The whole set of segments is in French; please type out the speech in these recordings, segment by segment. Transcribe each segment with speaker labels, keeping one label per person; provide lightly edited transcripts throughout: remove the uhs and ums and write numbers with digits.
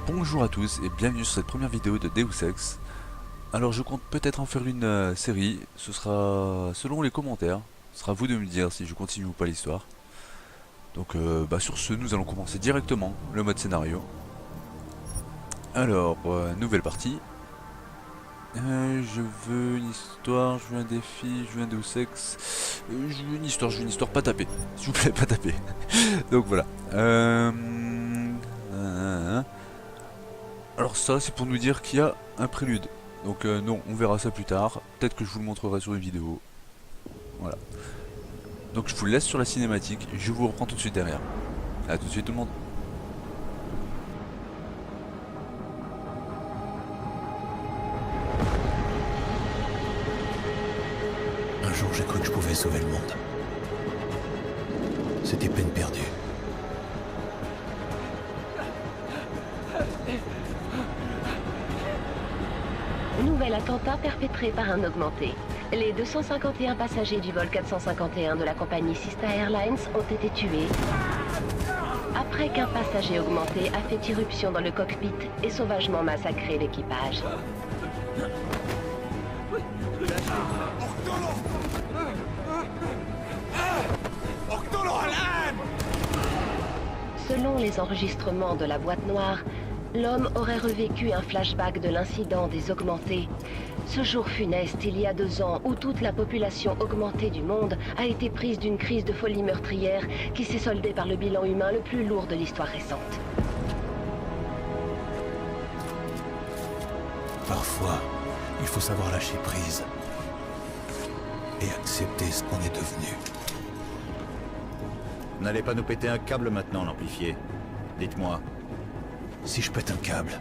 Speaker 1: Bonjour à tous et bienvenue sur cette première vidéo de Deus Ex. Alors je compte peut-être en faire une série, ce sera selon les commentaires, ce sera à vous de me dire si je continue ou pas l'histoire. Donc sur ce, nous allons commencer directement le mode scénario. Alors, nouvelle partie. Je veux une histoire, je veux un défi, je veux un Deus Ex. Je veux une histoire, pas taper. S'il vous plaît, pas taper. Donc voilà. Alors ça, c'est pour nous dire qu'il y a un prélude. Donc non, on verra ça plus tard. Peut-être que je vous le montrerai sur une vidéo. Voilà. Donc je vous laisse sur la cinématique. Je vous reprends tout de suite derrière. A tout de suite tout le monde.
Speaker 2: Un jour, j'ai cru que je pouvais sauver le monde. C'était peine perdue.
Speaker 3: Nouvel attentat perpétré par un augmenté. Les 251 passagers du vol 451 de la compagnie Sista Airlines ont été tués après qu'un passager augmenté a fait irruption dans le cockpit et sauvagement massacré l'équipage. Selon les enregistrements de la boîte noire, l'homme aurait revécu un flashback de l'incident des augmentés. Ce jour funeste, il y a 2 ans, où toute la population augmentée du monde a été prise d'une crise de folie meurtrière qui s'est soldée par le bilan humain le plus lourd de l'histoire récente.
Speaker 2: Parfois, il faut savoir lâcher prise et accepter ce qu'on est devenu.
Speaker 4: N'allez pas nous péter un câble maintenant, l'amplifié. Dites-moi.
Speaker 2: Si je pète un câble,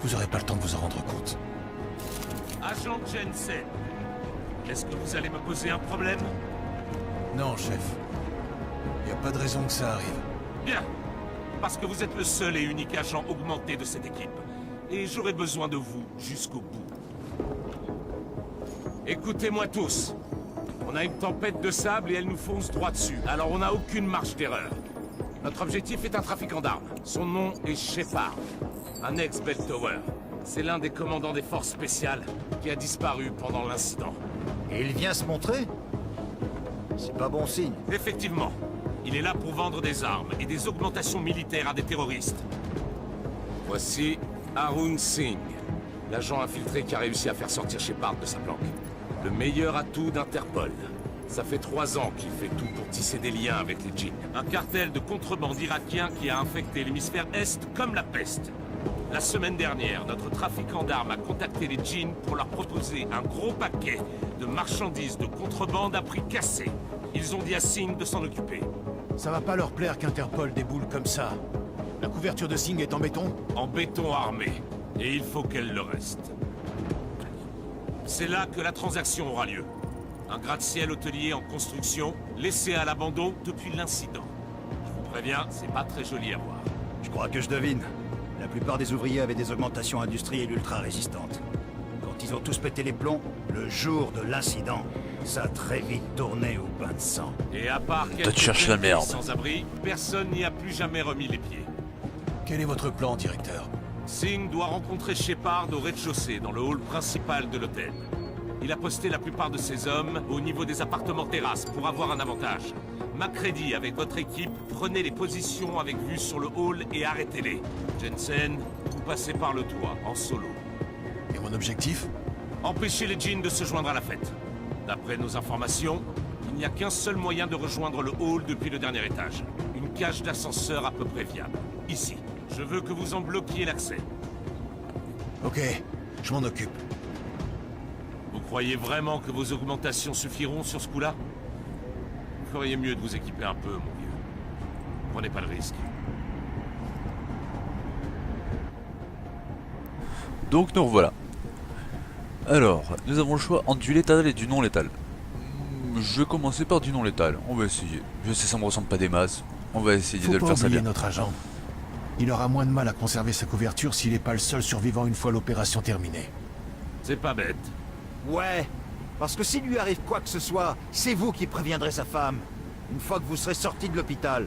Speaker 2: vous aurez pas le temps de vous en rendre compte.
Speaker 5: Agent Jensen, est-ce que vous allez me poser un problème?
Speaker 2: Non, chef. Y a pas de raison que ça arrive.
Speaker 5: Bien, parce que vous êtes le seul et unique agent augmenté de cette équipe. Et j'aurai besoin de vous jusqu'au bout. Écoutez-moi tous. On a une tempête de sable et elle nous fonce droit dessus. Alors on n'a aucune marge d'erreur. Notre objectif est un trafiquant d'armes. Son nom est Shepard, un ex-Beltower. C'est l'un des commandants des forces spéciales qui a disparu pendant l'incident.
Speaker 4: Et il vient se montrer? C'est pas bon signe.
Speaker 5: Effectivement, il est là pour vendre des armes et des augmentations militaires à des terroristes. Voici Arun Singh, l'agent infiltré qui a réussi à faire sortir Shepard de sa planque. Le meilleur atout d'Interpol. Ça fait 3 ans qu'il fait tout pour tisser des liens avec les djinns. Un cartel de contrebande irakien qui a infecté l'hémisphère Est comme la peste. La semaine dernière, notre trafiquant d'armes a contacté les djinns pour leur proposer un gros paquet de marchandises de contrebande à prix cassé. Ils ont dit à Singh de s'en occuper.
Speaker 6: Ça va pas leur plaire qu'Interpol déboule comme ça. La couverture de Singh est en béton?
Speaker 5: En béton armé. Et il faut qu'elle le reste. C'est là que la transaction aura lieu. Un gratte-ciel hôtelier en construction, laissé à l'abandon depuis l'incident. Je vous préviens, c'est pas très joli à voir.
Speaker 4: Je crois que je devine. La plupart des ouvriers avaient des augmentations industrielles ultra résistantes. Quand ils ont tous pété les plombs, le jour de l'incident, ça a très vite tourné au bain de sang.
Speaker 5: Et à part
Speaker 1: Toi,
Speaker 5: quelques
Speaker 1: tu cherches la merde.
Speaker 5: sans-abri, personne n'y a plus jamais remis les pieds.
Speaker 2: Quel est votre plan, directeur?
Speaker 5: Singh doit rencontrer Shepard au rez-de-chaussée, dans le hall principal de l'hôtel. Il a posté la plupart de ses hommes au niveau des appartements terrasses pour avoir un avantage. Macready, avec votre équipe, prenez les positions avec vue sur le hall et arrêtez-les. Jensen, vous passez par le toit, en solo.
Speaker 2: Et mon objectif?
Speaker 5: Empêchez les djinns de se joindre à la fête. D'après nos informations, il n'y a qu'un seul moyen de rejoindre le hall depuis le dernier étage. Une cage d'ascenseur à peu près viable. Ici. Je veux que vous en bloquiez l'accès.
Speaker 2: Ok, je m'en occupe.
Speaker 5: Vous croyez vraiment que vos augmentations suffiront sur ce coup-là? Vous feriez mieux de vous équiper un peu, mon vieux. Prenez pas le risque.
Speaker 1: Donc nous revoilà. Alors, nous avons le choix entre du létal et du non létal. Je vais commencer par du non létal, on va essayer. Je sais ça me ressemble pas des masses. On va essayer
Speaker 6: Faut
Speaker 1: de le
Speaker 6: pas
Speaker 1: faire ça
Speaker 6: oublier
Speaker 1: bien.
Speaker 6: notre agent. Il aura moins de mal à conserver sa couverture s'il est pas le seul survivant une fois l'opération terminée.
Speaker 5: C'est pas bête.
Speaker 4: Ouais, parce que s'il lui arrive quoi que ce soit, c'est vous qui préviendrez sa femme. Une fois que vous serez sorti de l'hôpital.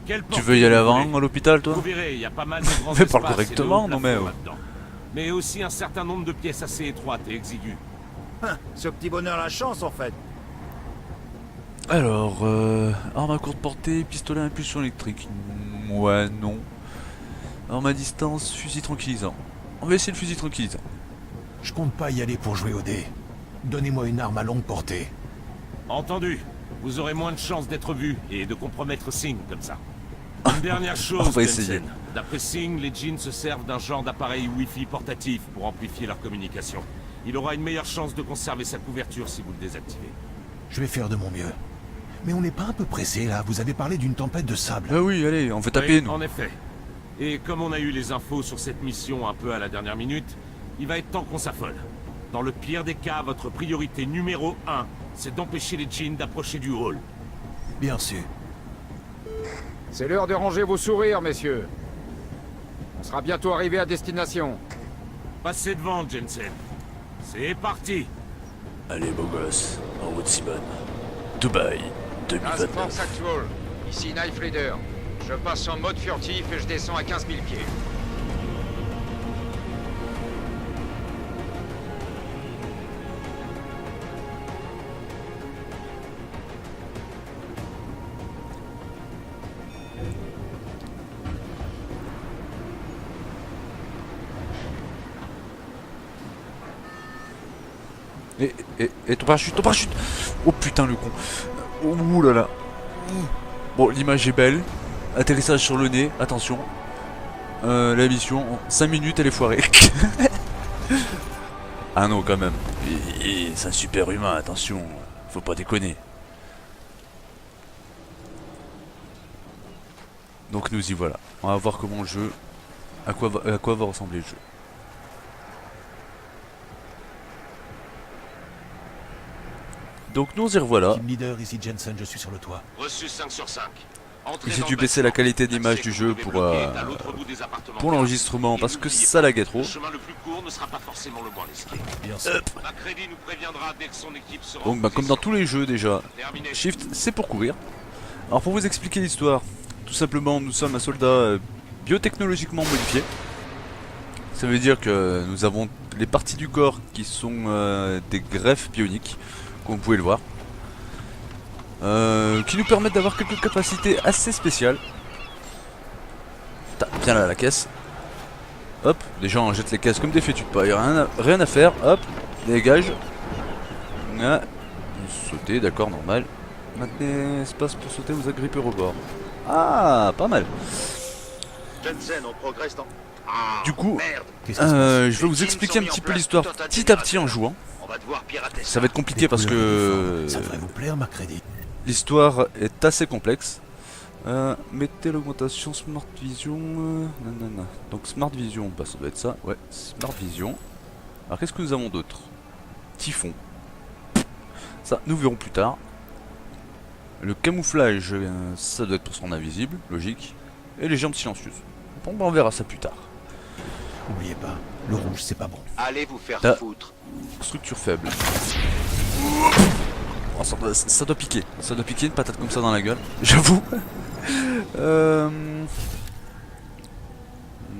Speaker 5: Quelle
Speaker 1: Tu veux y aller avant à l'hôpital,
Speaker 5: Vous
Speaker 1: toi?
Speaker 5: verrez, il y a pas mal de grands
Speaker 1: Mais parle
Speaker 5: espaces et de
Speaker 1: correctement,
Speaker 5: hauts
Speaker 1: non, mais,
Speaker 5: plafonds
Speaker 1: oh.
Speaker 5: là-dedans. Mais aussi un certain nombre de pièces assez étroites et exiguës.
Speaker 4: Ce petit bonheur la chance en fait.
Speaker 1: Alors, arme à courte portée, pistolet à impulsion électrique. Ouais, non. Arme à distance, fusil tranquillisant. On va essayer le fusil tranquillisant.
Speaker 6: Je compte pas y aller pour jouer au dé. Donnez-moi une arme à longue portée.
Speaker 5: Entendu. Vous aurez moins de chances d'être vu et de compromettre Singh comme ça. Une dernière chose,
Speaker 1: On va
Speaker 5: Jensen.
Speaker 1: essayer.
Speaker 5: D'après Singh, les djinns se servent d'un genre d'appareil Wi-Fi portatif pour amplifier leur communication. Il aura une meilleure chance de conserver sa couverture si vous le désactivez.
Speaker 6: Je vais faire de mon mieux. Mais on n'est pas un peu pressé là. Vous avez parlé d'une tempête de sable.
Speaker 1: Ah oui, allez, on fait taper,
Speaker 5: Oui,
Speaker 1: nous.
Speaker 5: en effet. Et comme on a eu les infos sur cette mission un peu à la dernière minute, il va être temps qu'on s'affole. Dans le pire des cas, votre priorité numéro 1, c'est d'empêcher les djinns d'approcher du hall.
Speaker 6: Bien sûr.
Speaker 7: C'est l'heure de ranger vos sourires, messieurs. On sera bientôt arrivé à destination.
Speaker 5: Passez devant, Jensen. C'est parti.
Speaker 1: Allez, beau gosse, en route Simone. Dubaï,
Speaker 7: Task
Speaker 1: 2029.
Speaker 7: Force Actual, ici Knife Leader. Je passe en mode furtif et je descends à 15 000 pieds.
Speaker 1: Et ton parachute, ton parachute. Oh putain, le con. Ouh là là. Bon, l'image est belle. Atterrissage sur le nez, attention. La mission, en 5 minutes, elle est foirée. Ah non, quand même. C'est un super humain, attention. Faut pas déconner. Donc nous y voilà. On va voir comment le jeu... à quoi va ressembler le jeu. Donc nous y revoilà.
Speaker 6: Team leader, ici Jensen, je suis sur le toit.
Speaker 5: Reçu 5 sur 5.
Speaker 1: J'ai dû baisser la qualité d'image du jeu pour l'enregistrement parce que ça laguait trop.
Speaker 5: Le chemin le plus court ne sera pas forcément le moins risqué.
Speaker 6: Bien sûr.
Speaker 5: Macready nous préviendra dès que son équipe sera
Speaker 1: Donc
Speaker 5: en
Speaker 1: bah, comme dans
Speaker 5: position.
Speaker 1: tous les jeux déjà,
Speaker 5: Terminé.
Speaker 1: Shift c'est pour courir. Alors pour vous expliquer l'histoire, tout simplement nous sommes un soldat biotechnologiquement modifié. Ça veut dire que nous avons les parties du corps qui sont des greffes bioniques, comme vous pouvez le voir. Qui nous permettent d'avoir quelques capacités assez spéciales. Viens là la caisse. Hop, déjà on jette les caisses comme des fétus de paille, rien à faire, hop, dégage. Ah, sauter, d'accord, normal. Maintenant, espace pour sauter, vous agrippez au bord. Ah, pas mal.
Speaker 4: Jensen, on progresse dans...
Speaker 1: Du coup,
Speaker 4: Merde,
Speaker 6: Qu'est-ce qui se passe
Speaker 1: je vais vous expliquer un petit peu l'histoire petit à petit en jouant.
Speaker 4: on va devoir pirater
Speaker 1: Ça va être compliqué
Speaker 6: Des
Speaker 1: parce
Speaker 6: couleurs
Speaker 1: que
Speaker 6: uniformes. Ça devrait vous plaire, Macready.
Speaker 1: l'histoire est assez complexe. Mettez l'augmentation Smart Vision. Nanana. Donc Smart Vision, bah, ça doit être ça. Ouais, Smart Vision. Alors qu'est-ce que nous avons d'autre? Typhon. Ça, nous verrons plus tard. Le camouflage, ça doit être pour se rendre invisible, logique. Et les jambes silencieuses. Bon, bah, on verra ça plus tard.
Speaker 6: Oubliez pas, le rouge, c'est pas bon.
Speaker 4: Allez vous faire
Speaker 1: Ah.
Speaker 4: foutre.
Speaker 1: Structure faible. Oh, ça doit piquer. Ça doit piquer une patate comme ça dans la gueule. J'avoue.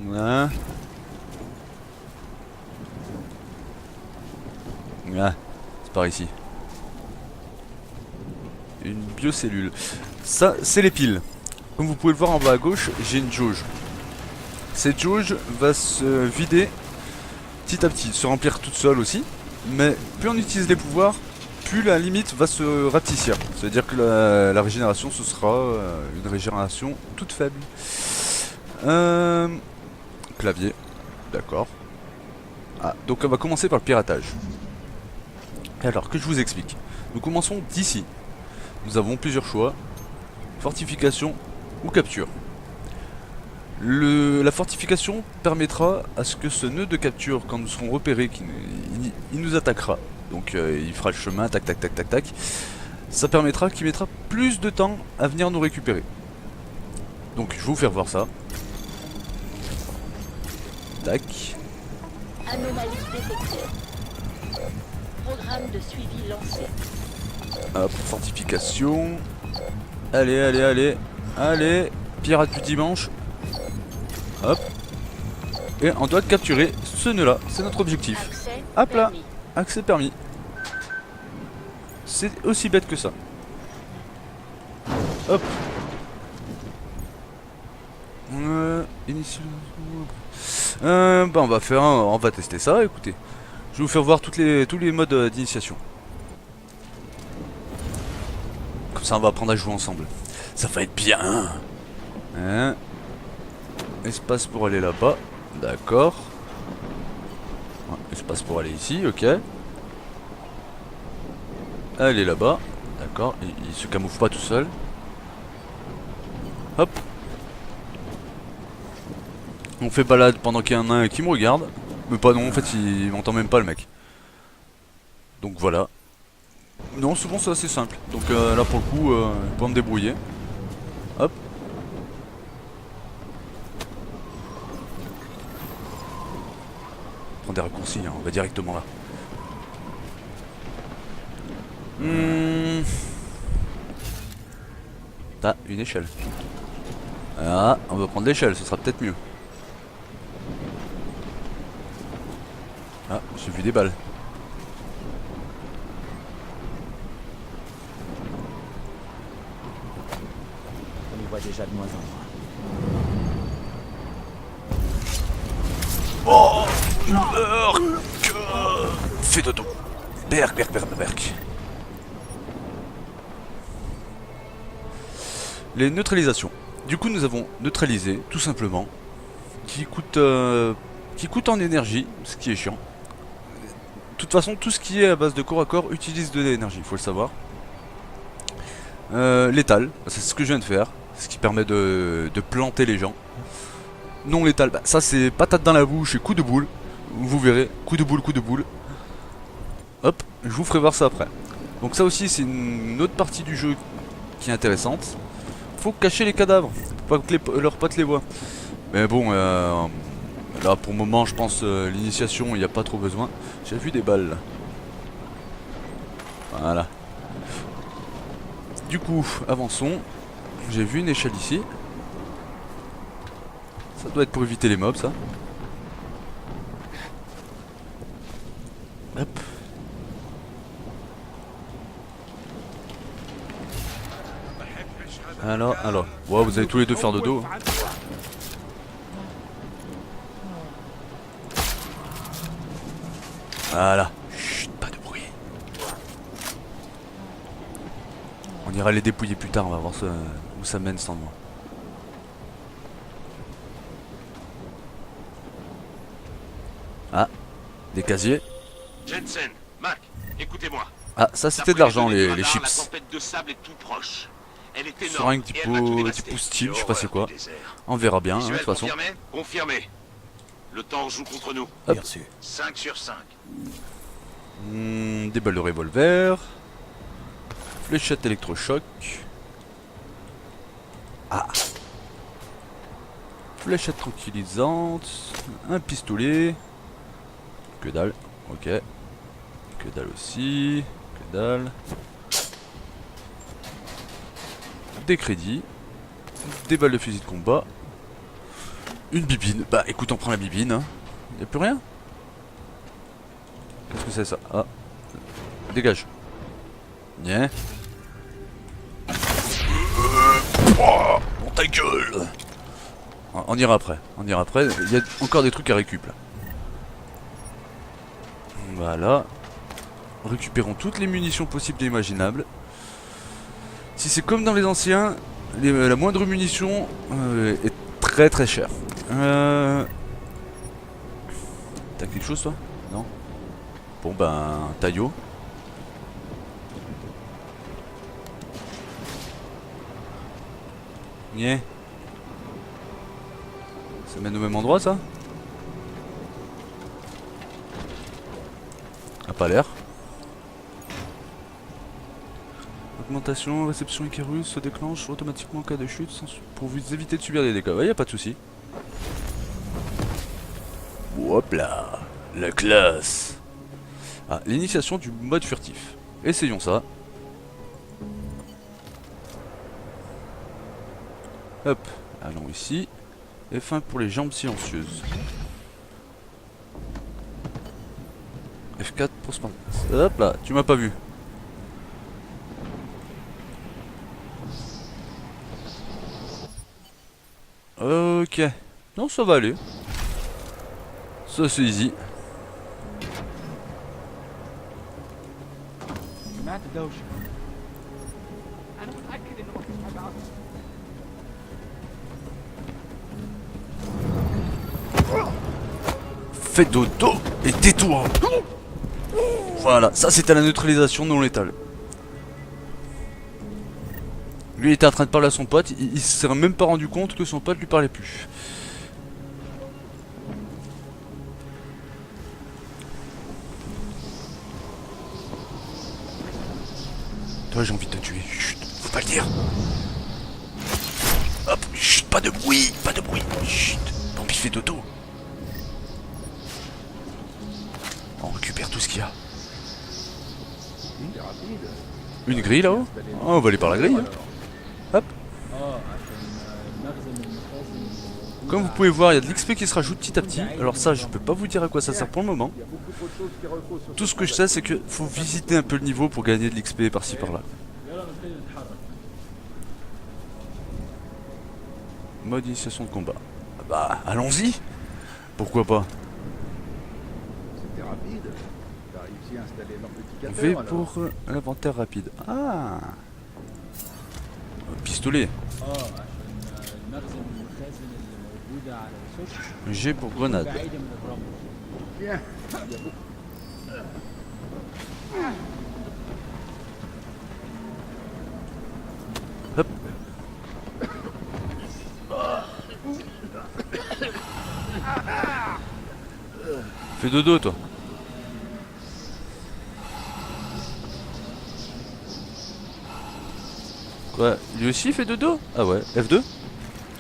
Speaker 1: Ouais. Ouais. C'est par ici. Une biocellule. Ça, c'est les piles. Comme vous pouvez le voir en bas à gauche, j'ai une jauge. Cette jauge va se vider petit à petit, se remplir toute seule aussi. Mais plus on utilise les pouvoirs, plus la limite va se rapetissir. C'est-à-dire que la régénération, ce sera une régénération toute faible. Clavier, d'accord. Ah, donc on va commencer par le piratage. Alors, que je vous explique. Nous commençons d'ici. Nous avons plusieurs choix. Fortification ou capture. La fortification permettra à ce que ce nœud de capture, quand nous serons repérés, il nous attaquera. Donc il fera le chemin, tac tac tac tac tac. Ça permettra qu'il mettra plus de temps à venir nous récupérer. Donc je vais vous faire voir ça. Tac.
Speaker 3: Anomalie détectée. Programme de suivi lancé.
Speaker 1: Hop, fortification. Allez, allez, allez. Allez. pirate du dimanche. Hop. Et on doit capturer ce nœud là, c'est notre objectif.
Speaker 3: Accès
Speaker 1: Hop là,
Speaker 3: permis.
Speaker 1: accès permis. C'est aussi bête que ça. Hop. Bah on va tester ça, écoutez. Je vais vous faire voir tous les modes d'initiation. Comme ça on va apprendre à jouer ensemble. Ça va être bien. Hein. Espace pour aller là-bas. D'accord. Ouais, espace pour aller ici, ok. Allez là-bas. D'accord, il se camoufle pas tout seul. Hop. On fait balade pendant qu'il y en a un qui me regarde. Mais pas non, en fait il m'entend même pas le mec. Donc voilà. Non, souvent c'est assez simple. Donc là pour le coup, je peux me débrouiller. Hop. Prends des raccourcis, hein, on va directement là. Ah, une échelle. Ah, on va prendre l'échelle, ce sera peut-être mieux. Ah, j'ai vu des balles.
Speaker 8: On y voit déjà de moins en moins.
Speaker 1: Fais dodo. Berk. Les neutralisations. Du coup, nous avons neutralisé, tout simplement, qui coûte en énergie, ce qui est chiant. De toute façon, tout ce qui est à base de corps à corps utilise de l'énergie, il faut le savoir. Létal, c'est ce que je viens de faire, ce qui permet de planter les gens. Non létal, bah, ça c'est patate dans la bouche et coup de boule. Vous verrez, coup de boule. Hop, je vous ferai voir ça après. Donc ça aussi c'est une autre partie du jeu qui est intéressante. Faut cacher les cadavres, pour pas que leurs potes les voient. Mais bon, là pour le moment je pense l'initiation il n'y a pas trop besoin. J'ai vu des balles là. Voilà. Du coup, avançons. J'ai vu une échelle ici. Ça doit être pour éviter les mobs ça. Hop. Alors. Ouais, vous allez tous les deux faire de dos. Voilà. Chut, pas de bruit. On ira les dépouiller plus tard, on va voir où ça mène sans moi. Ah, des casiers.
Speaker 5: Jensen, Mac, écoutez-moi.
Speaker 1: Ah, ça c'était de l'argent, les
Speaker 5: La
Speaker 1: chips.
Speaker 5: tempête de sable est tout proche. Elle est énorme.
Speaker 1: Seringue
Speaker 5: et elle va tout dévaster.
Speaker 1: typo style, je sais pas c'est quoi.
Speaker 5: Horreur du désert.
Speaker 1: On verra bien, hein, de
Speaker 5: Visuel
Speaker 1: toute façon.
Speaker 5: confirmé. Confirmé. Le temps joue contre nous.
Speaker 1: Hop.
Speaker 6: Bien reçu.
Speaker 4: 5 sur 5.
Speaker 1: Des balles de revolver. Fléchette électrochoc. Ah. Fléchette tranquillisante. Un pistolet. Que dalle. Ok. Que dalle aussi. Que dalle. Des crédits. Des balles de fusil de combat. Une bibine. Bah écoute, on prend la bibine. Hein. Y'a plus rien. Qu'est-ce que c'est ça? Ah. Dégage. Bien. Oh, ta gueule. On ira après. Il y a encore des trucs à récup là. Voilà. Récupérons toutes les munitions possibles et imaginables. Si c'est comme dans les anciens, la moindre munition est très très chère. T'as quelque chose toi? Non? Bon ben, taillot. Yeah. Ça mène au même endroit ça? A pas l'air. Augmentation, réception Icarus se déclenche automatiquement en cas de chute pour vous éviter de subir des dégâts. Ouais, y a pas de souci. Hop là, la classe. Ah, l'initiation du mode furtif. Essayons ça. Hop, Allons ici. F1 pour les jambes silencieuses. F4 pour Smart. Hop là, tu m'as pas vu. Ok. Non, ça va aller. Ça c'est easy.
Speaker 8: سمعت دوشة. أنا متأكد إنه مفيش حاجة أصلا.
Speaker 1: Fais dodo et tais-toi. Voilà, ça c'était la neutralisation non létale. Lui il était en train de parler à son pote, il s'est même pas rendu compte que son pote lui parlait plus. Toi j'ai envie de te tuer, chut, faut pas le dire. Hop, chut, pas de bruit, chut, tant pis fais dodo. On récupère tout ce qu'il y a. Une grille là-haut? Oh, on va aller par la grille. Hein. Hop. Comme vous pouvez voir, il y a de l'XP qui se rajoute petit à petit. Alors ça, je peux pas vous dire à quoi ça sert pour le moment. Tout ce que je sais, c'est qu'il faut visiter un peu le niveau pour gagner de l'XP par-ci par-là. Mode initiation de combat. Bah, allons-y. Pourquoi pas. V pour l'inventaire rapide. Ah, pistolet. G pour grenade. Hop. Fais dodo toi. Quoi, lui aussi fait dodo? Ah ouais, F2?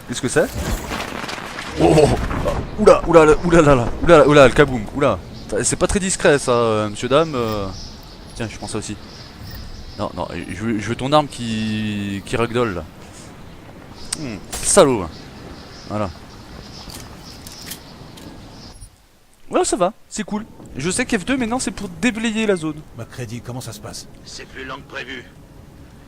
Speaker 1: Qu'est-ce que c'est? Oh, oula, oula, oula, oula, oula, oula, le kaboom, oula. C'est pas très discret ça, monsieur dame. Tiens, je prends ça aussi. Non, non, je veux ton arme qui ragdoll là. Salaud. Voilà. Ouais, ça va, c'est cool. Je sais qu'F2 maintenant c'est pour déblayer la zone.
Speaker 6: MacReady, comment ça se passe?
Speaker 4: C'est plus lent que prévu.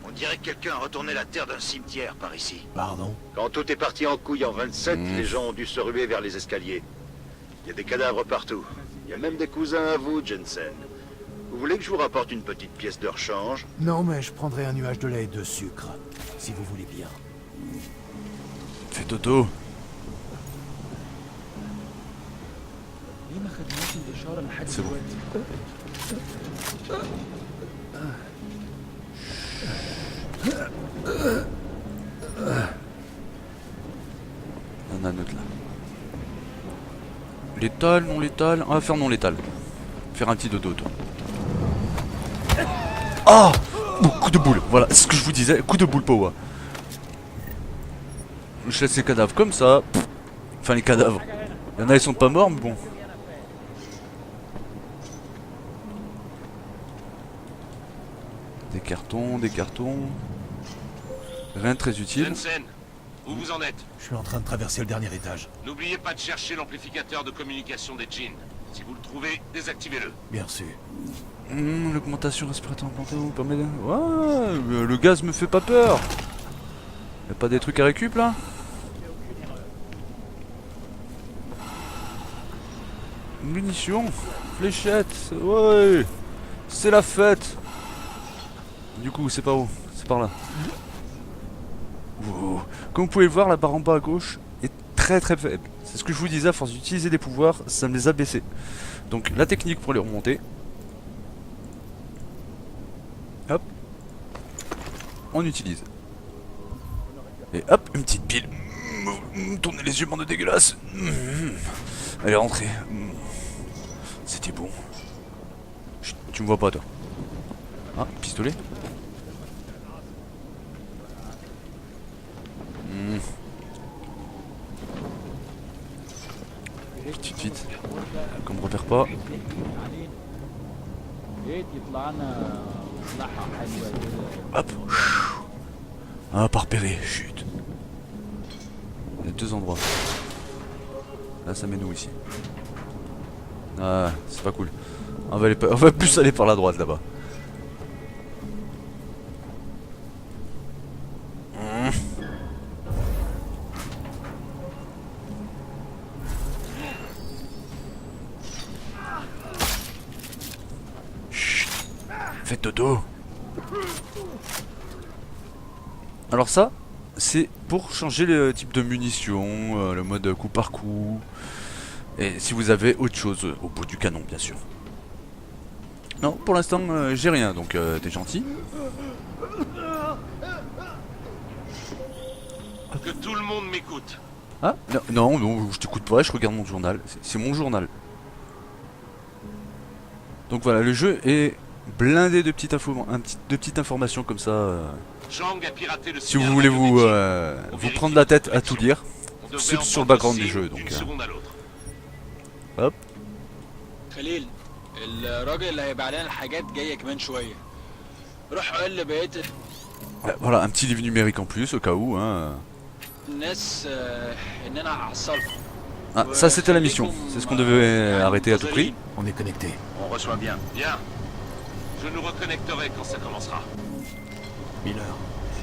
Speaker 4: On dirait que quelqu'un a retourné la terre d'un cimetière par ici.
Speaker 6: Pardon?
Speaker 9: Quand tout est parti en couille en 27, les gens ont dû se ruer vers les escaliers. Il y a des cadavres partout. Il y a même des cousins à vous, Jensen. Vous voulez que je vous rapporte une petite pièce de rechange?
Speaker 6: Non, mais je prendrai un nuage de lait et de sucre, si vous voulez bien.
Speaker 1: Fais dodo.
Speaker 8: ليه ما خدناش الإشارة لحد
Speaker 1: C'est bon.
Speaker 8: دلوقتي؟
Speaker 1: On a un autre là. Létal, non létal. On va faire non létal. Faire un petit dodo toi. Ah oh, coup de boule. Voilà, c'est ce que je vous disais. Coup de boule power. Je laisse les cadavres comme ça. Enfin les cadavres. Il y en a ils sont pas morts mais bon. Des cartons, des cartons. Rien de très utile.
Speaker 5: Jensen, où vous en êtes?
Speaker 6: Je suis en train de traverser le dernier étage.
Speaker 5: N'oubliez pas de chercher l'amplificateur de communication des djinns. Si vous le trouvez, désactivez-le.
Speaker 6: Bien sûr.
Speaker 1: L'augmentation respiratoire implantée vous permet de... Ouais, le gaz me fait pas peur. Y'a pas des trucs à récup là? Munitions, fléchettes, ouais, c'est la fête. Du coup, c'est par où? C'est par là. Wow. Comme vous pouvez le voir, la barre en bas à gauche est très très faible. C'est ce que je vous disais, à force d'utiliser des pouvoirs, ça me les a baissés. Donc la technique pour les remonter. Hop. On utilise. Et hop, une petite pile. Tournez les yeux, bande de dégueulasse. Elle est rentrée. C'était bon. Chut, tu me vois pas toi. Ah, pistolet. Vite, vite. Qu'on me repère pas. Hop. Ah, pas repéré, chut. deux endroits. Là ça mène où ici? Ah c'est pas cool. On va plus aller par la droite là-bas. Chut. Faites dodo. Alors ça, c'est pour changer le type de munitions, le mode coup par coup. Et si vous avez autre chose au bout du canon, bien sûr. Non, pour l'instant, j'ai rien, donc t'es gentil.
Speaker 5: Que tout le monde m'écoute.
Speaker 1: Ah, non, je t'écoute pas, je regarde mon journal. C'est mon journal. Donc voilà, le jeu est blindé de petites informations comme ça.
Speaker 5: Zhang a piraté le
Speaker 1: Si vous
Speaker 5: signal
Speaker 1: voulez
Speaker 5: radiométrique.
Speaker 1: vous prendre la tête à tout lire,
Speaker 5: On devrait
Speaker 1: c'est sur le
Speaker 5: entendre
Speaker 1: background du
Speaker 5: signe
Speaker 1: jeu, donc.
Speaker 5: d'une seconde à l'autre.
Speaker 1: Hop.
Speaker 10: خليل الراجل اللي هيبيع لنا الحاجات جايه كمان شويه روح قال لبقيه
Speaker 1: Voilà, un petit livre numérique en plus au cas où. Hein.
Speaker 10: الناس ان انا هعصلكم.
Speaker 1: Ah, ça c'était la mission, c'est ce qu'on devait arrêter à tout prix.
Speaker 6: On est connecté.
Speaker 4: On reçoit bien.
Speaker 5: Bien. Je nous reconnecterai quand ça commencera.
Speaker 6: Miller,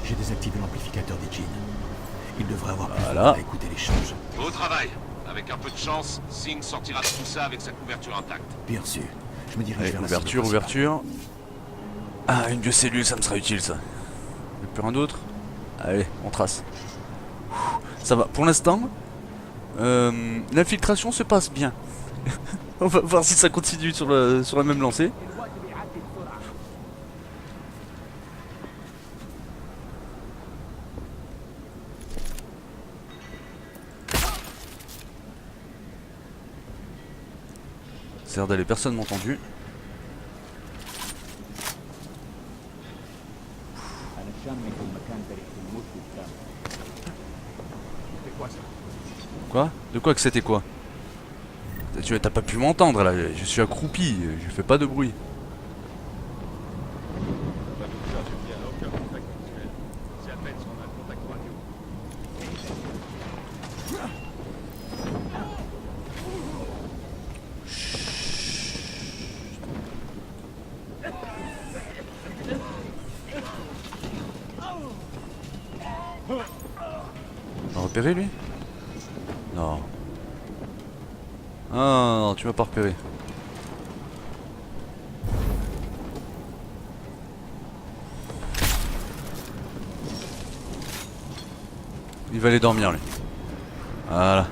Speaker 6: j'ai désactivé l'amplificateur des jeans. Il devrait avoir plus
Speaker 1: Voilà.
Speaker 6: à écouter l'échange.
Speaker 5: Beau travail. Avec un peu de chance, Singh sortira de tout ça avec sa couverture intacte.
Speaker 6: Bien reçu. Je me dirige
Speaker 1: Allez,
Speaker 6: vers la cible
Speaker 1: ouverture,
Speaker 6: principale.
Speaker 1: ouverture. Ah, une biocellule, ça me sera utile ça. Y'a plus rien d'autre. Allez, on trace. Ça va, pour l'instant, l'infiltration se passe bien. On va voir si ça continue sur la même lancée. Ça a l'air d'aller, personne m'a entendu. Quoi? De quoi que c'était quoi? T'as pas pu m'entendre là, je suis accroupi, je fais pas de bruit. On a repéré lui? Non. Ah non, tu m'as pas repéré. Il va aller dormir lui. Voilà.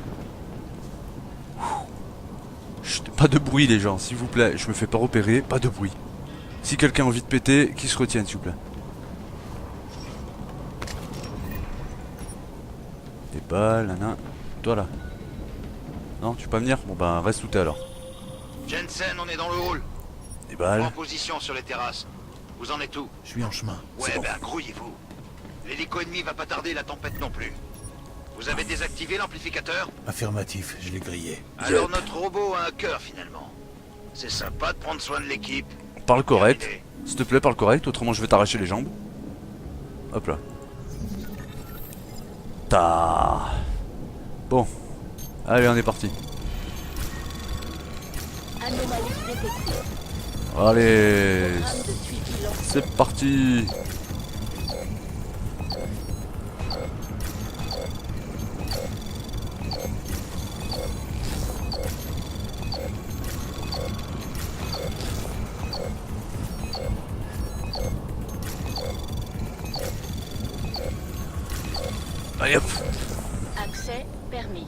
Speaker 1: Chut, pas de bruit les gens, s'il vous plaît. Je me fais pas repérer, pas de bruit. Si quelqu'un a envie de péter, qu'il se retienne s'il vous plaît. Des balles, nana. Toi là. Non, tu peux pas venir? Bon bah reste où t'es alors.
Speaker 9: Jensen, on est dans le hall.
Speaker 1: Des balles.
Speaker 9: En position sur les terrasses. Vous en êtes où?
Speaker 6: Je suis en chemin.
Speaker 9: Ouais,
Speaker 6: C'est bon.
Speaker 9: ben grouillez-vous. L'hélico ennemi va pas tarder, la tempête non plus. Vous avez désactivé l'amplificateur?
Speaker 6: Affirmatif, je l'ai grillé.
Speaker 9: Alors notre robot a un cœur finalement. C'est sympa de prendre soin de l'équipe.
Speaker 1: Parle correct.
Speaker 9: Bien idée.
Speaker 1: S'il te plaît, parle correct, autrement je vais t'arracher les jambes. Hop là. Ta. Bon. Allez, on est parti.
Speaker 3: Anomalie détectée.
Speaker 1: Allez.
Speaker 3: Programme de suivi lancé.
Speaker 1: C'est parti. Allez hop.
Speaker 3: Accès permis.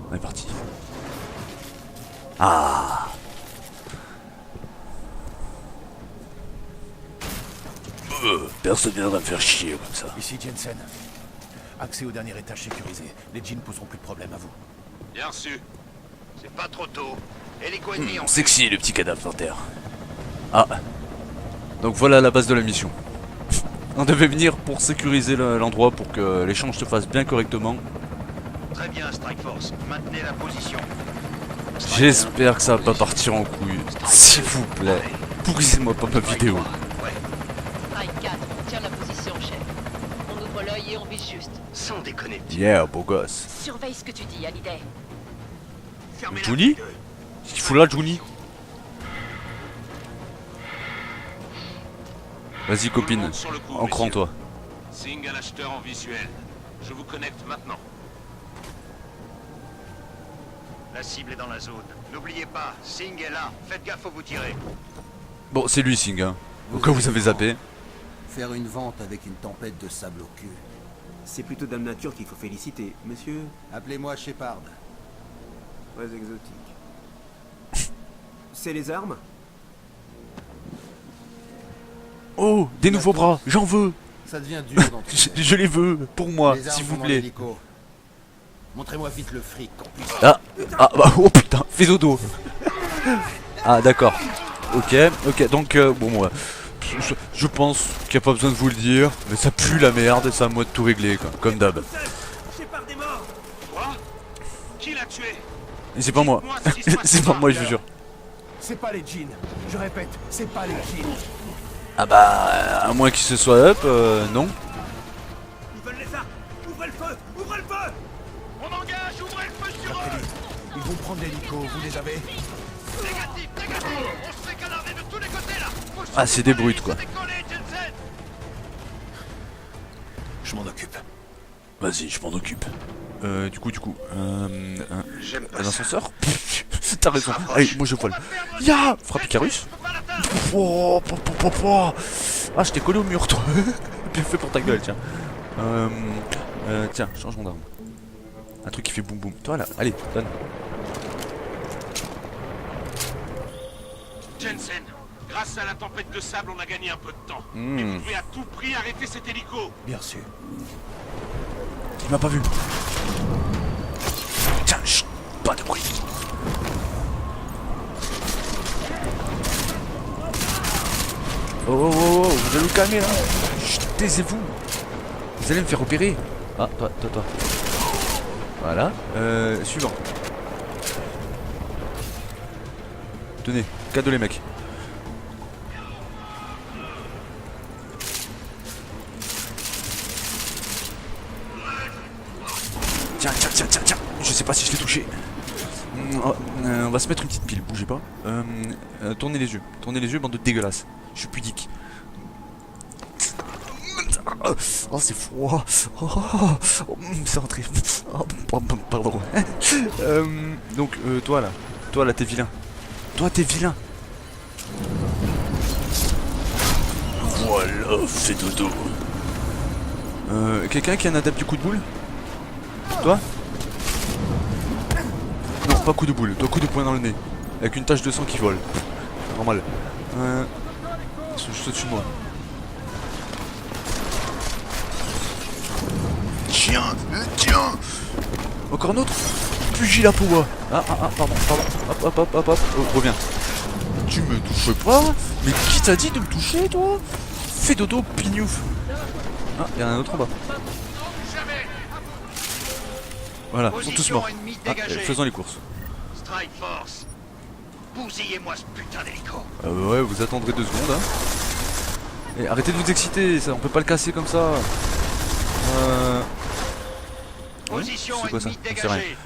Speaker 1: On est parti. Ah. Personne viendra me faire chier comme ça.
Speaker 6: Ici Jensen. Accès au dernier étage sécurisé. Les jeans poseront plus de problème à vous.
Speaker 5: Bien reçu.
Speaker 9: C'est pas trop tôt. Hélico ennemi en
Speaker 1: Sexy le petit cadavre par terre. Ah. Donc voilà la base de la mission. On devait venir pour sécuriser l'endroit pour que l'échange se fasse bien correctement.
Speaker 9: Très bien, Strike Force. Maintenez la position.
Speaker 1: J'espère que ça va pas partir en couille. S'il vous plaît, pourrissez-moi pas ma vidéo.
Speaker 9: Ouais.
Speaker 3: Strike 4, tient la position, chef. juste, sans déconner.
Speaker 1: Yeah, beau gosse.
Speaker 3: Surveille ce que tu dis, Hallyday.
Speaker 1: Juni? Qu'est-ce qu'il fout là, Juni? Vas-y,
Speaker 5: Tout le
Speaker 1: copine,
Speaker 5: monde sur le coup,
Speaker 1: ancre en
Speaker 5: messieurs.
Speaker 1: toi.
Speaker 5: Singh à l'acheteur en visuel. Je vous connecte maintenant.
Speaker 9: La cible est dans la zone. N'oubliez pas, Singh est là. Faites gaffe où vous tirez.
Speaker 1: Bon, c'est lui, Singh, hein. Au cas où vous avez zappé.
Speaker 11: Faire une vente avec une tempête de sable au cul.
Speaker 12: C'est plutôt Dame Nature qu'il faut féliciter, monsieur.
Speaker 11: Appelez-moi Shepard.
Speaker 12: Très exotique. C'est les armes?
Speaker 1: Oh, des nouveaux bras, j'en veux.
Speaker 11: Ça devient dur dans tout ça.
Speaker 1: Je les veux, pour moi,
Speaker 11: Les armes
Speaker 1: s'il
Speaker 11: sont
Speaker 1: vous
Speaker 11: dans
Speaker 1: plaît.
Speaker 11: l'hélico. Montrez-moi vite le fric qu'on puisse...
Speaker 1: Ah, bah, oh putain, fais dodo. Ah, d'accord. Ok, donc, bon, moi, je pense qu'il n'y a pas besoin de vous le dire, mais ça pue la merde et c'est à moi de tout régler, quoi, comme d'hab.
Speaker 5: Shepard est mort. Quoi? Qui l'a tué?
Speaker 1: Et c'est pas moi,
Speaker 5: Dites-moi ce qui se passe
Speaker 1: c'est pas moi, je vous jure.
Speaker 6: C'est pas les jeans. Je répète, c'est pas les jeans.
Speaker 1: Ah bah, à moins qu'il se soit up, non.
Speaker 12: Ils veulent les armes! Ouvrez le feu! Ouvrez le feu!
Speaker 9: On engage, ouvrez le feu sur eux.
Speaker 6: Ils vont prendre l'hélico, vous les avez?
Speaker 9: Négatif, négatif. On se fait canarder de tous les côtés là.
Speaker 1: Ah, c'est des brutes, quoi.
Speaker 9: Décollez, Jensen.
Speaker 6: Je m'en occupe.
Speaker 1: Vas-y, je m'en occupe. Du coup,
Speaker 9: J'aime pas
Speaker 1: un
Speaker 9: ça.
Speaker 1: ascenseur. T'as raison. Allez, moi je vole. Ya, frappe Icarus. Oh, ah, je t'ai collé au mur, toi. Bien fait pour ta gueule, tiens. Tiens, changement d'arme. Un truc qui fait boum boum. Toi là, allez, donne.
Speaker 5: Jensen, grâce à la tempête de sable, on a gagné un peu de temps. Mais vous devez à tout prix arrêter cet hélico.
Speaker 6: Bien sûr.
Speaker 1: Il m'a pas vu. Tiens, chut, pas de bruit. Oh, vous allez vous calmer là. Chut, taisez-vous. Vous allez me faire opérer. Ah, toi. Voilà. Suivant. Tenez, cadeau les mecs. Tiens. Je sais pas si je l'ai touché. On va se mettre une petite pile, bougez pas. Tournez les yeux, bande de dégueulasses. Je suis pudique. Oh, c'est froid. C'est rentré. Oh, pardon. Donc, toi là, t'es vilain. Voilà, fais dodo. Quelqu'un qui a un adepte du coup de boule? Toi? Non, pas coup de boule, toi coup de poing dans le nez. Avec une tache de sang qui vole. Normal. Juste au-dessus de moi. Tiens. Encore un autre? Pugil à Powa. Ah, pardon. Hop. Oh, reviens. Tu me touches pas? Mais qui t'a dit de me toucher, toi? Fais dodo, pignouf. Ah, il y en a un autre en bas. Voilà, ils sont tous morts. Ah, faisons les courses.
Speaker 9: Strike Force. Bousillez-moi ce putain d'hélico.
Speaker 1: Ouais, vous attendrez 2 secondes, hein. Et arrêtez de vous exciter, ça, on peut pas le casser comme ça.
Speaker 9: Position
Speaker 1: C'est quoi ça?
Speaker 9: ennemie
Speaker 1: C'est rien.
Speaker 9: dégagée.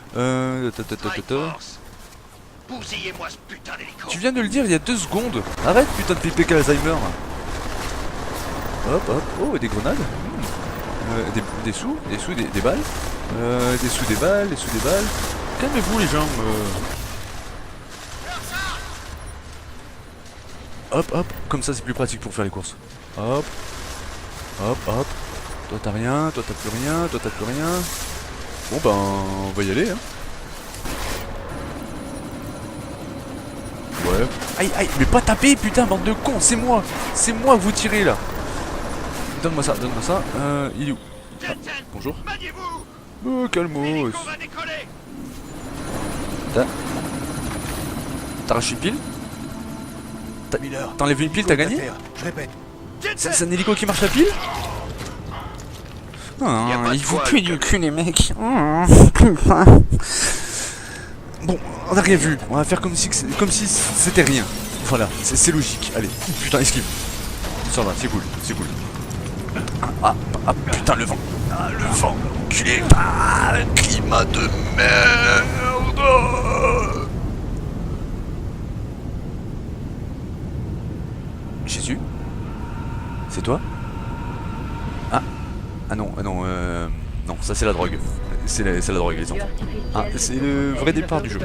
Speaker 9: Strike Force. Bousillez-moi ce putain d'hélico.
Speaker 1: Tu viens de le dire il y a 2 secondes. Arrête, putain de PPK Alzheimer. Hop. Oh, des grenades. Des sous, des balles. Des sous, des balles. Calmez-vous les gens. Hop, comme ça c'est plus pratique pour faire les courses. Hop. Toi t'as rien, toi t'as plus rien. Bon ben, on va y aller, hein. Ouais. Aïe, mais pas taper, putain, bande de cons, c'est moi que vous tirez là. Donne-moi ça. Il est où? Ah, bonjour. Calmos. T'arraches une pile? T'enlèves une pile, t'as gagné?
Speaker 6: Je répète.
Speaker 1: C'est un hélico qui marche à pile? Il vous pue du cul les mecs. Bon, on a rien vu. On va faire comme si c'était rien. Voilà, c'est logique. Allez, putain, esquive. Ça va, c'est cool. Ah putain, le vent. Ah, le vent, enculé. Ah, climat de merde. Jésus? C'est toi? Ah non, non, ça c'est la drogue. C'est la drogue, les enfants. Ah, c'est le vrai départ du jeu.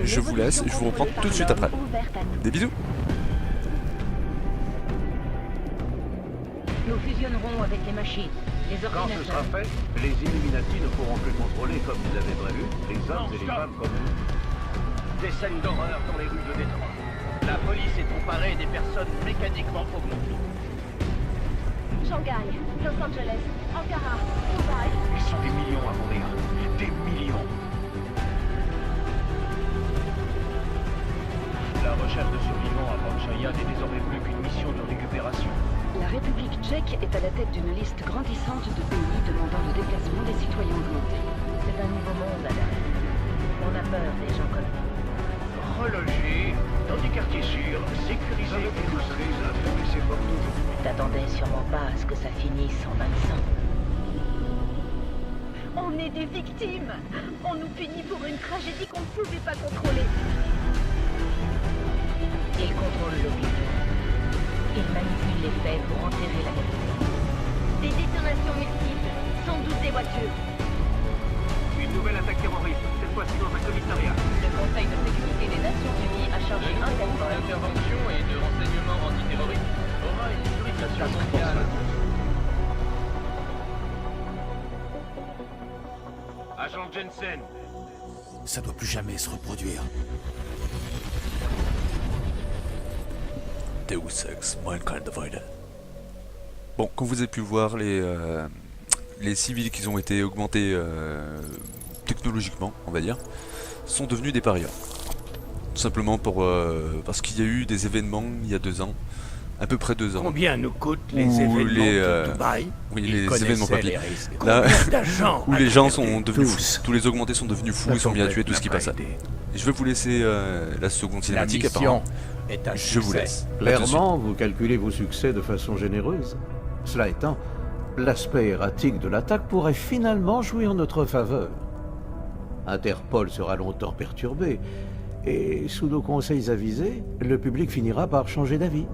Speaker 1: Je vous laisse, je vous reprends tout de suite après. Des bisous.
Speaker 13: Nous fusionnerons avec les machines, les
Speaker 14: Quand ce sera
Speaker 13: ordinateurs.
Speaker 14: fait, les Illuminati ne pourront plus contrôler, comme vous l'avez prévu, les hommes et les femmes comme nous. Des scènes d'horreur dans les rues de Détroit. La police est emparée des personnes mécaniquement augmentées.
Speaker 3: Shanghai, Los Angeles, Ankara, Dubaï.
Speaker 14: Ils sont des millions à mourir. Des millions. La recherche de survivants à Port Cheyenne n'est désormais plus qu'une mission de récupération.
Speaker 3: La République tchèque est à la tête d'une liste grandissante de pays demandant le déplacement des citoyens augmentés.
Speaker 13: C'est un nouveau monde, là. On a peur des gens comme nous.
Speaker 14: Relogés dans des quartiers sûrs, sécurisés et doucerés à fermer ses portes aujourd'hui.
Speaker 13: T'attendais sûrement pas à ce que ça finisse en bain de sang.
Speaker 3: On est des victimes. On nous punit pour une tragédie qu'on ne pouvait pas contrôler.
Speaker 13: Ils contrôlent l'opinion. Ils manipulent les faits pour enterrer la vérité.
Speaker 3: Des détonations multiples, sans doute des voitures.
Speaker 14: Une nouvelle attaque terroriste, cette fois-ci dans un commissariat.
Speaker 13: Le Conseil de sécurité des Nations Unies a chargé Interpol
Speaker 14: L'intervention et de renseignement antiterroriste aura une jurisdiction mondiale. Agent Jensen,
Speaker 6: Ça doit plus jamais se reproduire.
Speaker 1: Deus Ex, Mankind Divided. Bon, comme vous avez pu le voir, les civils qui ont été augmentés technologiquement, on va dire, sont devenus des parias. Tout simplement parce qu'il y a eu des événements il y a 2 ans, à peu près 2 ans.
Speaker 14: combien nous coûtent les
Speaker 1: Où
Speaker 14: événements
Speaker 1: les,
Speaker 14: de Dubaï?
Speaker 1: Oui,
Speaker 14: Ils
Speaker 1: les
Speaker 14: connaissaient
Speaker 1: événements papier.
Speaker 14: les risques.
Speaker 1: Là,
Speaker 14: Combien d'agents
Speaker 1: où les
Speaker 14: à
Speaker 1: gens
Speaker 14: travers
Speaker 1: sont
Speaker 14: les
Speaker 1: devenus
Speaker 14: tous?
Speaker 1: fous. Tous les augmentés sont devenus fous, ils sont bien tués tout ce qui passe. Et je vais vous laisser la seconde cinématique apparemment.
Speaker 14: Est un
Speaker 1: Je vous
Speaker 14: succès.
Speaker 1: laisse. À tout de suite.
Speaker 15: Clairement, vous calculez vos succès de façon généreuse. Cela étant, l'aspect erratique de l'attaque pourrait finalement jouer en notre faveur. Interpol sera longtemps perturbé, et sous nos conseils avisés, le public finira par changer d'avis.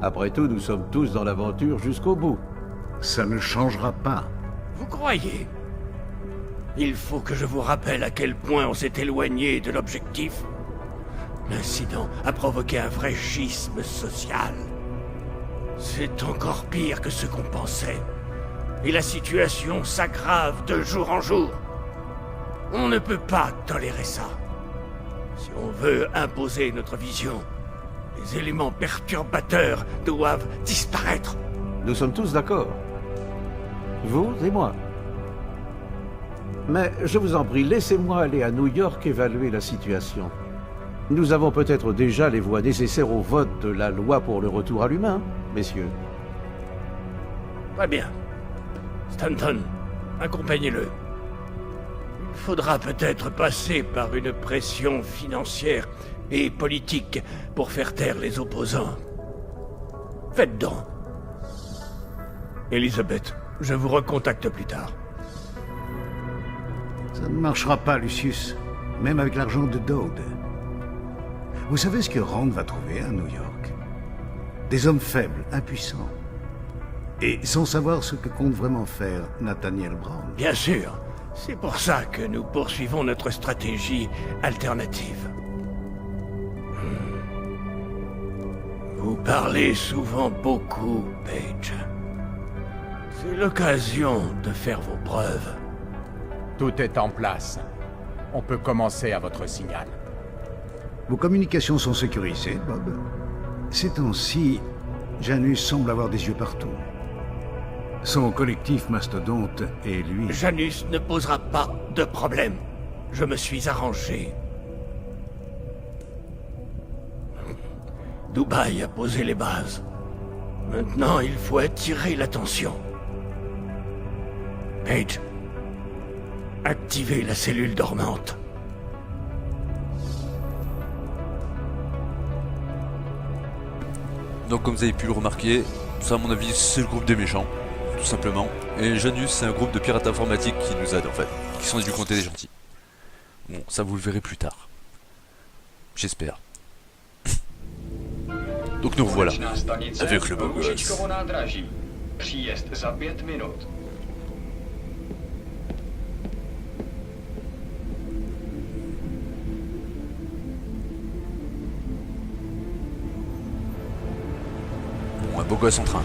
Speaker 15: Après tout, nous sommes tous dans l'aventure jusqu'au bout.
Speaker 2: Ça ne changera pas.
Speaker 14: Vous croyez? Il faut que je vous rappelle à quel point on s'est éloigné de l'objectif. L'incident a provoqué un vrai schisme social. C'est encore pire que ce qu'on pensait. Et la situation s'aggrave de jour en jour. On ne peut pas tolérer ça. Si on veut imposer notre vision, les éléments perturbateurs doivent disparaître.
Speaker 15: Nous sommes tous d'accord. Vous et moi. Mais je vous en prie, laissez-moi aller à New York évaluer la situation. Nous avons peut-être déjà les voies nécessaires au vote de la loi pour le retour à l'humain, messieurs.
Speaker 14: Très bien. Stanton, accompagnez-le. Il faudra peut-être passer par une pression financière et politique pour faire taire les opposants. Faites donc. Elisabeth, je vous recontacte plus tard.
Speaker 2: Ça ne marchera pas, Lucius. Même avec l'argent de Dowd. Vous savez ce que Rand va trouver à New York? Des hommes faibles, impuissants. Et sans savoir ce que compte vraiment faire Nathaniel Brown.
Speaker 14: Bien sûr. C'est pour ça que nous poursuivons notre stratégie alternative. Vous parlez souvent beaucoup, Page. C'est l'occasion de faire vos preuves.
Speaker 7: Tout est en place. On peut commencer à votre signal.
Speaker 2: Vos communications sont sécurisées, Bob. Ces temps-ci, Janus semble avoir des yeux partout. Son collectif mastodonte et lui...
Speaker 14: Janus ne posera pas de problème. Je me suis arrangé. Dubaï a posé les bases. Maintenant, il faut attirer l'attention. Page, activez la cellule dormante.
Speaker 1: Donc comme vous avez pu le remarquer, ça à mon avis c'est le groupe des méchants, tout simplement. Et Janus c'est un groupe de pirates informatiques qui nous aident en fait, qui sont du côté des gentils. Bon, ça vous le verrez plus tard. J'espère. Donc nous voilà, avec le beau gosse. Bon, un beau gosse en train.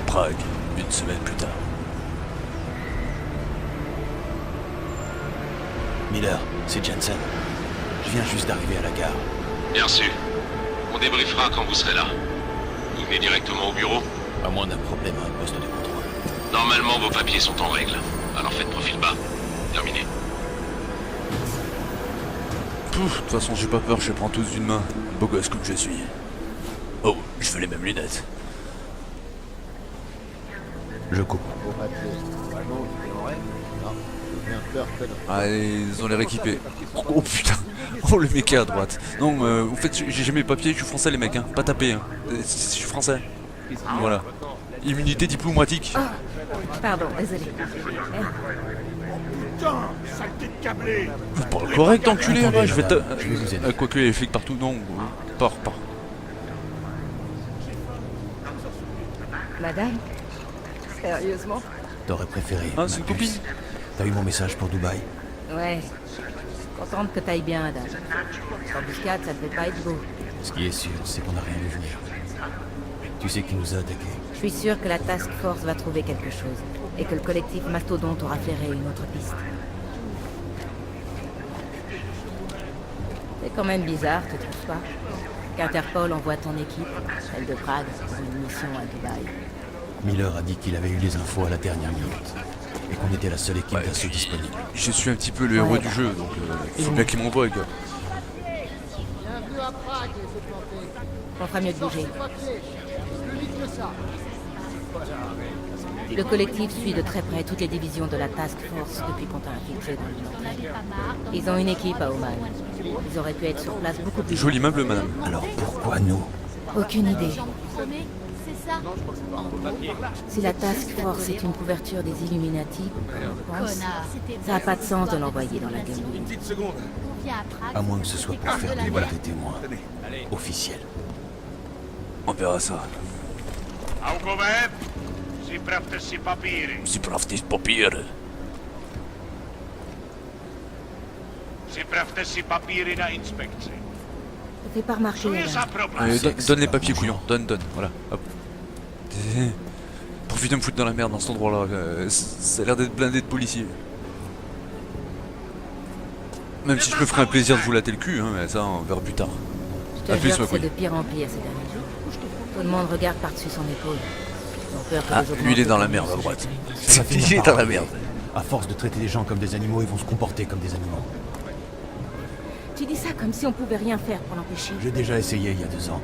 Speaker 1: Prague, une semaine plus tard.
Speaker 6: Miller, c'est Jensen. Je viens juste d'arriver à la gare.
Speaker 5: Bien reçu. On débriefera quand vous serez là. Vous venez directement au bureau?
Speaker 6: À moins d'un problème à un poste de contrôle.
Speaker 5: Normalement, vos papiers sont en règle. Alors faites profil bas. Terminé.
Speaker 1: De toute façon, j'ai pas peur, je les prends tous d'une main. Beau gosse comme je suis. Oh, je veux les mêmes lunettes.
Speaker 6: Je coupe.
Speaker 1: Ah, ils ont l'air équipés. Oh putain. Oh, le mec est à droite. Non, en fait, j'ai mes papiers, je suis français, les mecs, hein. Pas tapé, hein. Je suis français. Voilà. Immunité diplomatique.
Speaker 13: Oh, pardon, désolé.
Speaker 12: Putain, saleté de câblé.
Speaker 1: Vous parlez correct, enculé,
Speaker 6: Attendez,
Speaker 1: je vais te...
Speaker 6: madame, je vais vous aider.
Speaker 1: Quoique, les flics partout, non. Pars.
Speaker 13: Madame? Sérieusement?
Speaker 6: T'aurais préféré.
Speaker 1: Ah, c'est une copine.
Speaker 6: T'as eu mon message pour Dubaï?
Speaker 13: Ouais. Contente que t'ailles bien, Adam. Embuscade, ça devait pas être beau.
Speaker 6: Ce qui est sûr, c'est qu'on n'a rien vu venir. Tu sais qui nous a attaqués?
Speaker 13: Je suis sûr que la Task Force va trouver quelque chose. Et que le collectif Mastodonte aura flairé une autre piste. C'est quand même bizarre, tu trouves pas? Qu'Interpol envoie ton équipe, celle de Prague, pour une mission à Dubaï.
Speaker 6: Miller a dit qu'il avait eu les infos à la dernière minute. Et qu'on était la seule équipe d'assaut disponible.
Speaker 1: Je suis un petit peu le héros du jeu, donc faut bien qu'il m'envoie, gars.
Speaker 16: Bienvenue à Prague, les augmentés.
Speaker 13: On fera mieux de bouger.
Speaker 16: Plus vite que ça.
Speaker 13: Le collectif suit de très près toutes les divisions de la Task Force depuis qu'on t'a infiltré dans le monde. Ils ont une équipe à Oman. Ils auraient pu être sur place beaucoup plus.
Speaker 1: Joli meuble, madame.
Speaker 6: Alors pourquoi nous?
Speaker 13: Aucune idée.
Speaker 16: C'est ça.
Speaker 13: Si la Task Force est une couverture des Illuminati, je pense, ça n'a pas de sens de l'envoyer dans la galerie.
Speaker 6: À moins que ce soit pour faire du des témoins. Officiels.
Speaker 1: On verra ça.
Speaker 12: Augové, připravte si papíry.
Speaker 1: Připravte si papíry.
Speaker 12: Připravte si papíry na inspekci.
Speaker 13: Ne fais pas remarquer, madame.
Speaker 1: Allez, donne les papiers, couillon. Donne. Voilà. Hop. Profite de me foutre dans la merde dans cet endroit-là. Ça a l'air d'être blindé de policiers. Même si je me ferais un plaisir de vous latter le cul, hein, mais ça, on verra plus tard.
Speaker 13: Je te jure que c'est de pire en pire ces derniers jours. Tout le monde regarde par-dessus son épaule. Ils ont peur que les autres
Speaker 1: lui il est dans la merde à droite.
Speaker 6: Ça
Speaker 1: Il est dans la merde.
Speaker 6: À force de traiter les gens comme des animaux, ils vont se comporter comme des animaux.
Speaker 13: Tu dis ça comme si on pouvait rien faire pour l'empêcher.
Speaker 6: J'ai déjà essayé il y a 2 ans.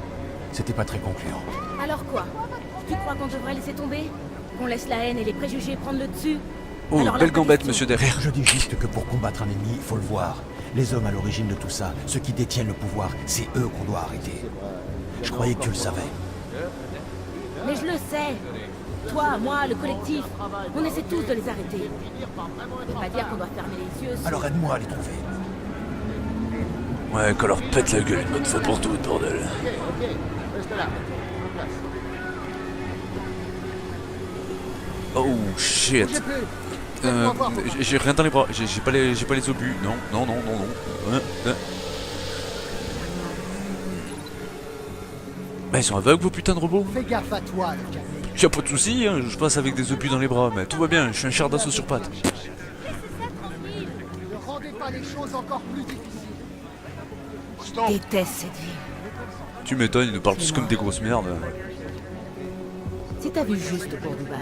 Speaker 6: C'était pas très concluant.
Speaker 13: Alors quoi? Tu crois qu'on devrait laisser tomber? Qu'on laisse la haine et les préjugés prendre le dessus?
Speaker 1: Oh,
Speaker 13: alors,
Speaker 1: belle gambette, monsieur derrière.
Speaker 6: Je dis juste que pour combattre un ennemi, il faut le voir. Les hommes à l'origine de tout ça, ceux qui détiennent le pouvoir, c'est eux qu'on doit arrêter. Je croyais que tu le savais.
Speaker 13: Mais je le sais. Toi, moi, le collectif, on essaie tous de les arrêter. Ça veut pas dire qu'on doit fermer les yeux.
Speaker 6: Alors aide-moi à les trouver.
Speaker 1: Ouais, qu'on leur pète la gueule une bonne fois pour toutes, bordel.
Speaker 16: Ok, reste là.
Speaker 1: Oh shit. J'ai rien dans les bras, j'ai pas les obus. Non. Bah ils sont aveugles vos putains de robots.
Speaker 16: Fais gaffe à toi, le gamin.
Speaker 1: Y'a pas de soucis, hein, je passe avec des obus dans les bras, mais tout va bien, je suis un char d'assaut sur pattes.
Speaker 16: Ne rendez pas les choses encore plus difficiles.
Speaker 13: Je déteste cette vie.
Speaker 1: Tu m'étonnes, ils nous parlent tous comme des grosses merdes.
Speaker 13: Si t'as vu juste pour Dubaï,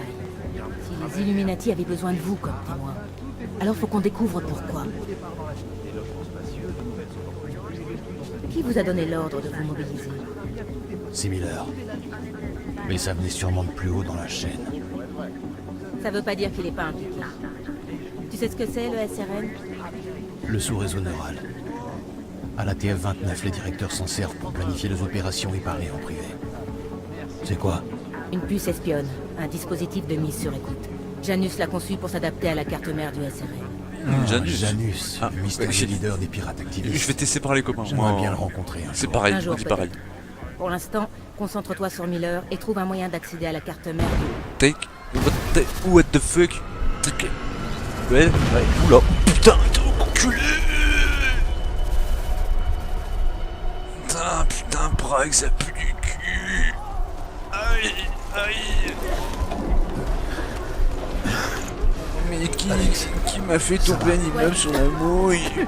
Speaker 13: si les Illuminati avaient besoin de vous comme témoin, alors faut qu'on découvre pourquoi. Qui vous a donné l'ordre de vous mobiliser?
Speaker 6: C'est Miller. Mais ça venait sûrement de plus haut dans la chaîne.
Speaker 13: Ça veut pas dire qu'il est pas impliqué. Tu sais ce que c'est, le SRN?
Speaker 6: Le sous-réseau neural. À la TF-29, les directeurs s'en servent pour planifier les opérations et parler en privé. C'est quoi?
Speaker 13: Une puce espionne, un dispositif de mise sur écoute. Janus l'a conçu pour s'adapter à la carte mère du SRM.
Speaker 6: Janus, le mystérieux leader des pirates activistes.
Speaker 1: Je vais te laisser parler copain.
Speaker 6: J'aimerais bien le rencontrer un
Speaker 1: C'est
Speaker 6: jour.
Speaker 1: pareil,
Speaker 13: Un jour,
Speaker 1: on dit pareil.
Speaker 13: peut-être. Pour l'instant, concentre-toi sur Miller et trouve un moyen d'accéder à la carte mère du...
Speaker 1: Take. What the fuck? Ouais, oula. Putain, enculé. Putain, Prague, ça pue du cul. Aïe, aïe. Mais qui m'a fait tomber un immeuble sur la mouille?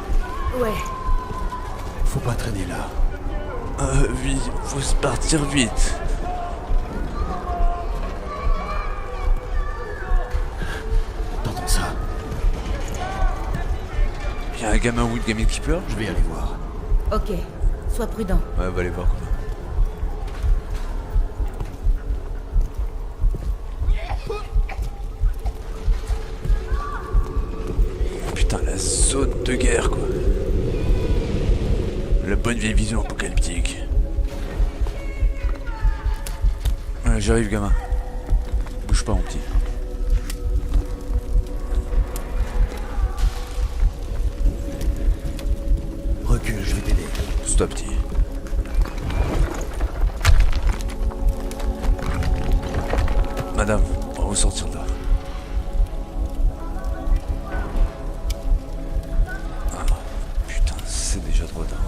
Speaker 13: Ouais.
Speaker 6: Faut pas traîner là.
Speaker 1: Vite, faut se partir vite.
Speaker 6: T'entends ça?
Speaker 1: Y'a un gamin ou une gamine qui pleure?
Speaker 6: Je vais aller voir.
Speaker 13: Ok, sois prudent.
Speaker 1: Ouais, va aller voir quoi. Putain, la zone de guerre quoi. La bonne vieille vision apocalyptique. Ouais, j'arrive gamin. Bouge pas mon petit.
Speaker 6: Recule, je vais t'aider.
Speaker 1: Stop petit. Madame, on va ressortir de là. Ah, putain, c'est déjà trop tard.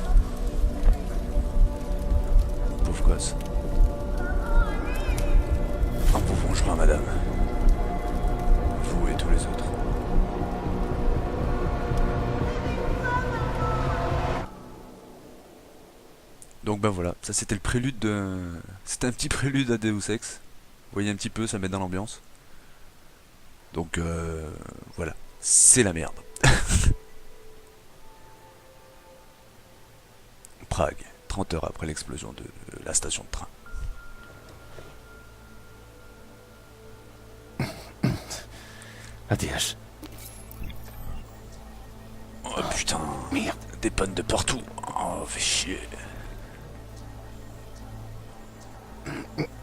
Speaker 1: Pauvre gosse. On vous vengera, madame. Vous et tous les autres. Donc ben voilà, ça c'était le prélude de... C'était un petit prélude à Deus Ex. Vous voyez un petit peu, ça met dans l'ambiance. Donc voilà, c'est la merde. Prague, 30 heures après l'explosion de la station de train.
Speaker 6: ATH.
Speaker 1: Oh putain, merde, des pannes de partout. Oh, fait chier.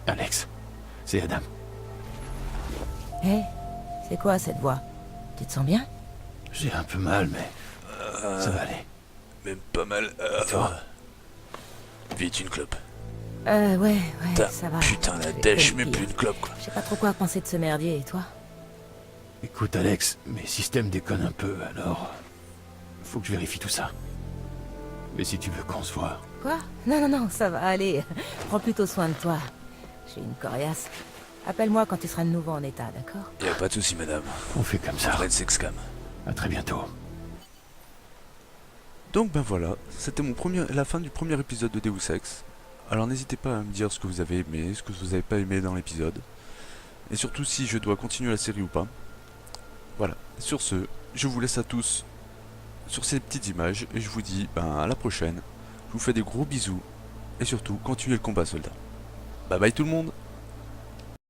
Speaker 6: Alex, c'est Adam.
Speaker 13: Hé, c'est quoi cette voix? Tu te sens bien?
Speaker 6: J'ai un peu mal, mais ça va aller.
Speaker 1: Même pas mal. Vite, une clope.
Speaker 13: Ouais, ça va.
Speaker 1: Putain, la dèche, mais plus une clope quoi.
Speaker 13: Je sais pas trop quoi penser de ce merdier, et toi?
Speaker 6: Écoute, Alex, mes systèmes déconnent un peu, alors... Faut que je vérifie tout ça. Mais si tu veux qu'on se voit...
Speaker 13: Quoi? Non, ça va aller. Prends plutôt soin de toi. J'ai une coriace. Appelle-moi quand tu seras de nouveau en état, d'accord?
Speaker 1: Y a pas de soucis, madame.
Speaker 6: On fait comme ça.
Speaker 1: Red Sexcam.
Speaker 6: À très bientôt.
Speaker 1: Donc ben voilà, c'était la fin du premier épisode de Deus Ex. Alors n'hésitez pas à me dire ce que vous avez aimé, ce que vous avez pas aimé dans l'épisode. Et surtout si je dois continuer la série ou pas. Voilà, sur ce, je vous laisse à tous sur ces petites images et je vous dis à la prochaine. Je vous fais des gros bisous et surtout continuez le combat soldats. Bye bye tout le monde.